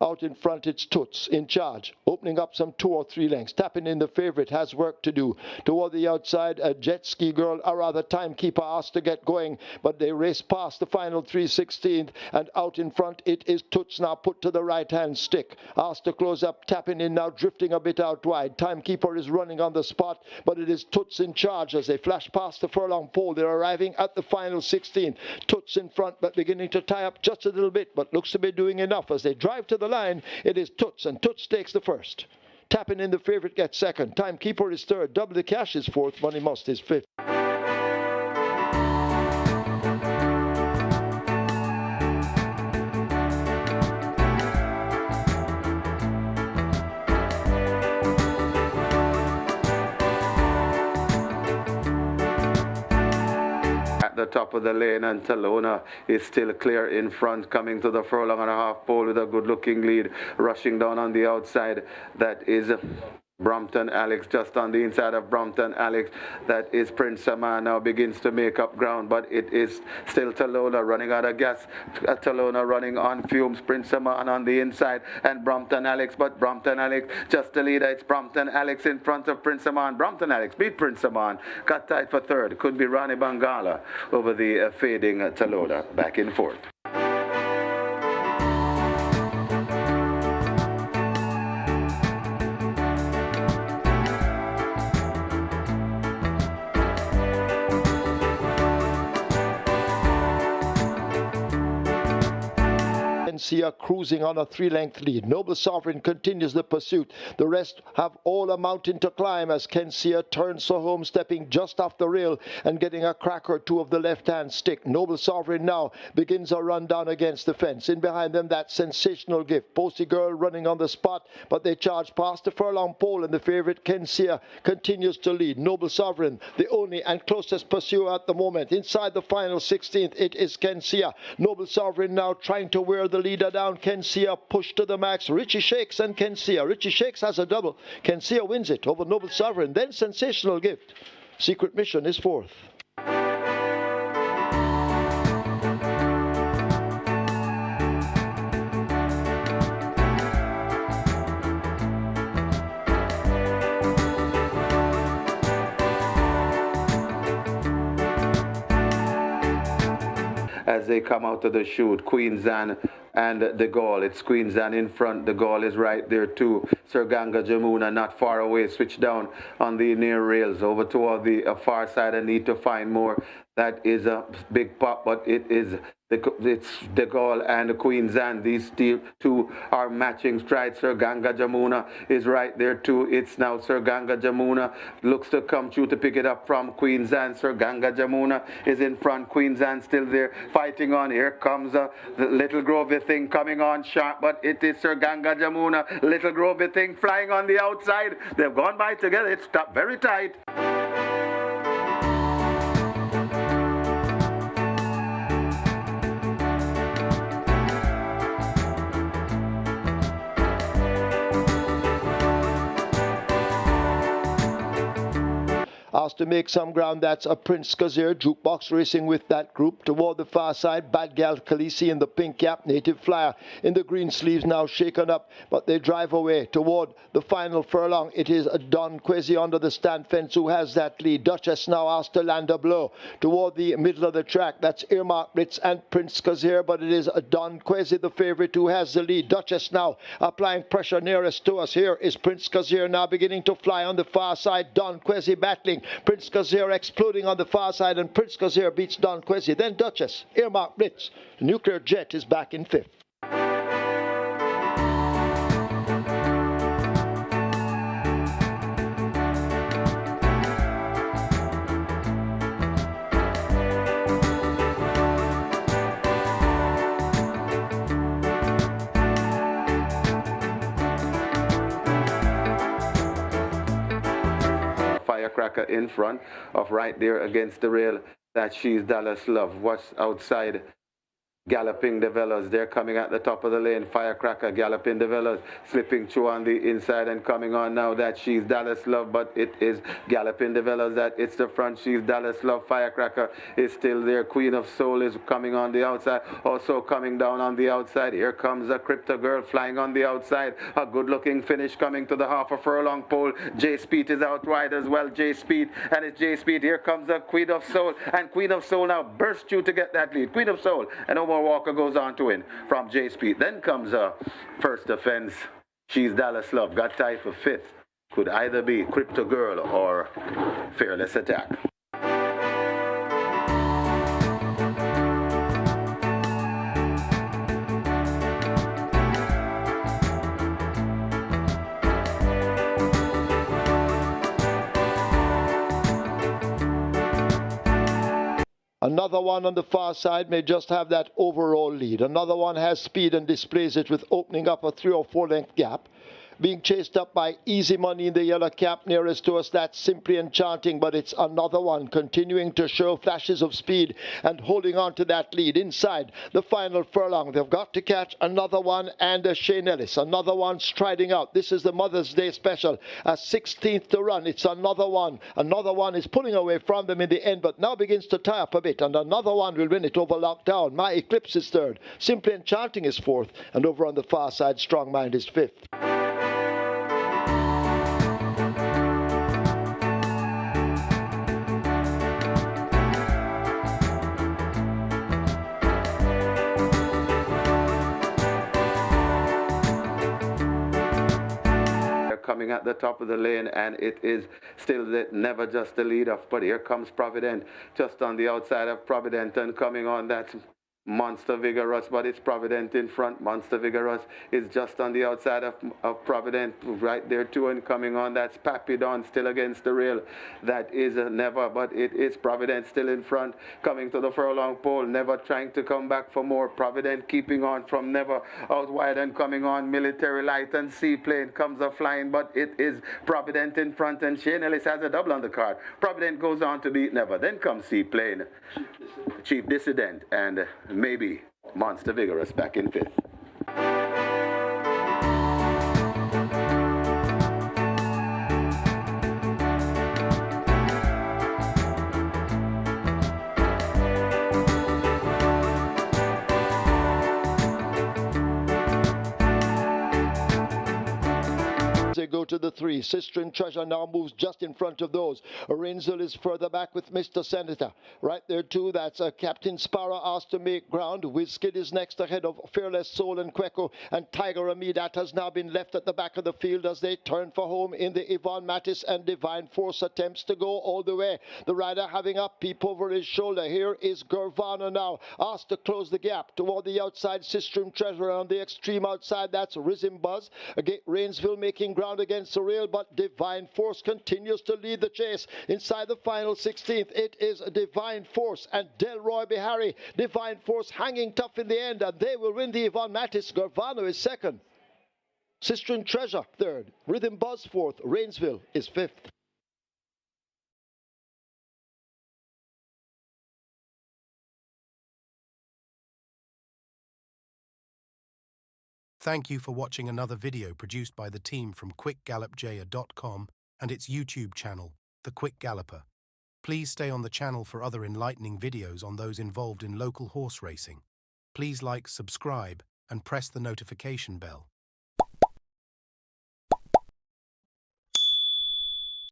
Out in front, it's Toots in charge, opening up some 2 or 3 lengths. Tapping in the favorite, has work to do. Toward the outside, a jet ski girl, or rather timekeeper, asked to get going, but they race past the final 3/16th, and out in front, it is Toots now put to the right-hand stick. Asked to close up, tapping in now, drifting a bit out wide. Timekeeper is running on the spot, but it is Toots in charge as they flash past the furlong pole. They're arriving at the final 16. Toots in front, but beginning to tie up just a little bit, but looks to be doing enough. As they drive to the line, it is Toots, and Toots takes the first. Tapping in the favorite gets second. Timekeeper is third. Double the Cash is fourth. Money Must is fifth. The top of the lane, and Talona is still clear in front, coming to the furlong and a half pole with a good looking lead. Rushing down on the outside, that is Brompton Alex. Just on the inside of Brompton Alex, that is Prince Saman, now begins to make up ground, but it is still Talona running out of gas. Talona running on fumes. Prince Saman on the inside, and Brompton Alex, but Brompton Alex just the leader. It's Brompton Alex in front of Prince Saman. Brompton Alex beat Prince Saman, got tied for third. Could be Rani Bangala over the fading Talona. Back and forth. Kensia cruising on a 3-length lead. Noble Sovereign continues the pursuit. The rest have all a mountain to climb as Kensia turns for home, stepping just off the rail and getting a crack or two of the left-hand stick. Noble Sovereign now begins a run down against the fence. In behind them, that Sensational Gift. Posty Girl running on the spot, but they charge past the furlong pole, and the favorite Kensia continues to lead. Noble Sovereign, the only and closest pursuer at the moment. Inside the final 16th, it is Kensia. Noble Sovereign now trying to wear the leader down. Kensia pushed to the max. Richie Shakes and Kensia. Richie Shakes has a double. Kensia wins it over Noble Sovereign. Then Sensational Gift. Secret Mission is fourth. As they come out of the chute, Queen Zan and the Gaul. It's Queen Zan in front. The Gaul is right there too. Sir Ganga Jamuna not far away. Switch down on the near rails over toward the far side. I need to find more. That is a big pop, but it's the Gaul and the Queen Zan. These two are matching strides. Sir Ganga Jamuna is right there too. It's now Sir Ganga Jamuna looks to come through to pick it up from Queen Zan. Sir Ganga Jamuna is in front. Queen Zan still there fighting on. Here comes the Little Grovey thing coming on sharp, but it is Sir Ganga Jamuna. Little Grovey thing flying on the outside. They've gone by together. It's stopped very tight. Asked to make some ground, that's a Prince Kazir. Jukebox racing with that group. Toward the far side, Bad Gal Khaleesi in the pink cap. Native Flyer in the green sleeves now shaken up, but they drive away toward the final furlong. It is Don Quezi under the stand fence who has that lead. Duchess now asked to land a blow toward the middle of the track. That's Earmark Ritz and Prince Kazir, but it is Don Quezi, the favorite, who has the lead. Duchess now applying pressure nearest to us. Here is Prince Kazir now beginning to fly on the far side. Don Quezi battling. Prince Kazir exploding on the far side, and Prince Kazir beats Don Quezi. Then Duchess, Earmark Ritz. Nuclear Jet is back in fifth. Firecracker in front of right there against the rail. That She's Dallas Love. What's outside Galloping the Velas, they're coming at the top of the lane. Firecracker, Galloping the Velas, slipping through on the inside and coming on now. That she's Dallas Love, but it is Galloping the Velas that it's the front. She's Dallas Love. Firecracker is still there. Queen of Soul is coming on the outside, also coming down on the outside. Here comes a Crypto Girl flying on the outside. A good-looking finish coming to the half a furlong pole. J Speed is out wide as well. J Speed, and it's J Speed. Here comes the Queen of Soul, and Queen of Soul now bursts through to get that lead. Queen of Soul, and Omar Walker goes on to win from J Speed. Then comes First Offense. She's Dallas Love. Got tied for 5th. Could either be Crypto Girl or Fearless Attack. Another one on the far side may just have that overall lead. Another one has speed and displays it with opening up a 3 or 4 length gap. Being chased up by Easy Money in the yellow cap nearest to us. That's Simply Enchanting, but it's another one continuing to show flashes of speed and holding on to that lead inside the final furlong. They've got to catch another one, and Shane Ellis, another one striding out. This is the Mother's Day special, a 16th to run. It's another one. Another one is pulling away from them in the end, but now begins to tie up a bit, and another one will win it over Lockdown. My Eclipse is 3rd. Simply Enchanting is 4th, and over on the far side, Strong Mind is 5th. Coming at the top of the lane, and it is still never just the lead off, but here comes Provident just on the outside of Provident, and coming on that Monster Vigorous, but it's Provident in front. Monster Vigorous is just on the outside of Provident right there too, and coming on that's Papidon still against the rail. That is Never, but it is Provident still in front, coming to the furlong pole. Never trying to come back for more. Provident keeping on from Never out wide, and coming on Military Light, and Seaplane comes a flying, but it is Provident in front, and Shane Ellis has a double on the card. Provident goes on to beat Never. Then comes Seaplane, Chief Dissident, and maybe Monster Vigorous back in 5th. They go to the 3. Sister and Treasure now moves just in front of those. Renzel is further back with Mr. Senator. Right there too, that's Captain Sparrow asked to make ground. Wizkid is next ahead of Fearless Soul and Queco, and Tiger Amidat has now been left at the back of the field as they turn for home in the Yvonne Mattis, and Divine Force attempts to go all the way. The rider having a peep over his shoulder. Here is Gervana now, asked to close the gap toward the outside. Sister and Treasure on the extreme outside, that's Rhythm Buzz. Again, Rainsville making ground against the rail, but Divine Force continues to lead the chase. Inside the final 16th, it is Divine Force and Delroy Bihari. Divine Force hanging tough in the end, and they will win the Yvonne Mattis. Gervano is 2nd. Sister and Treasure 3rd. Rhythm Buzz 4th. Rainsville is 5th. Thank you for watching another video produced by the team from QuickGallopJaya.com and its YouTube channel, The Quick Galloper. Please stay on the channel for other enlightening videos on those involved in local horse racing. Please like, subscribe, and press the notification bell.